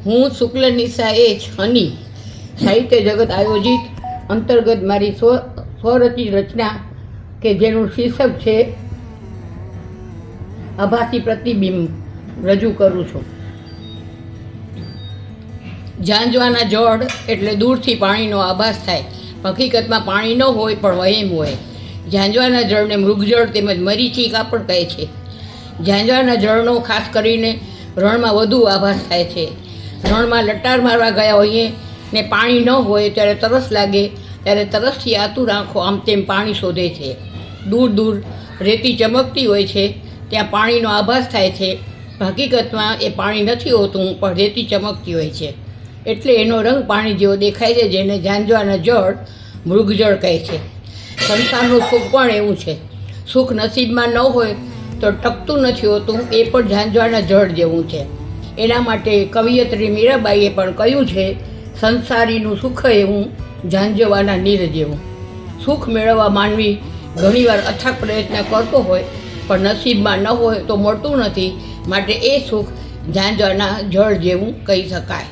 હું શુક્લ નિશા એચ હની સાહિત્ય જગત આયોજિત અંતર્ગત મારી સ્વરચિત રચના કે જેનું શીર્ષક છે આભાસી પ્રતિબિંબ રજૂ કરું છું. ઝાંઝવાના જળ એટલે દૂરથી પાણીનો આભાસ થાય. હકીકતમાં પાણી ન હોય પણ વહેમ હોય. ઝાંઝવાના જળને મૃગજળ તેમજ મરીચી કાપડ કહે છે. ઝાંઝવાના જળનો ખાસ કરીને રણમાં વધુ આભાસ થાય છે. રણમાં લટાર મારવા ગયા હોઈએ ને પાણી ન હોય ત્યારે તરસ લાગે ત્યારે તરસથી આતુર આંખો આમ તેમ પાણી શોધે છે. દૂર દૂર રેતી ચમકતી હોય છે ત્યાં પાણીનો આભાસ થાય છે. હકીકતમાં એ પાણી નથી હોતું પણ રેતી ચમકતી હોય છે એટલે એનો રંગ પાણી જેવો દેખાય છે, જેને ઝાંઝવાના જળ મૃગજળ કહે છે. સંસારનું સુખ પણ એવું છે. સુખ નસીબમાં ન હોય તો ટકતું નથી હોતું, એ પણ ઝાંઝવાના જળ જેવું છે. એના માટે કવિયત્રી મીરાબાઈએ પણ કહ્યું છે, સંસારીનું સુખ એવું ઝાંઝવાના નીર જેવું. સુખ મેળવવા માનવી ઘણીવાર અથાગ પ્રયત્ન કરતો હોય પણ નસીબમાં ન હોય તો મળતું નથી, માટે એ સુખ ઝાંઝવાના જળ જેવું કહી શકાય.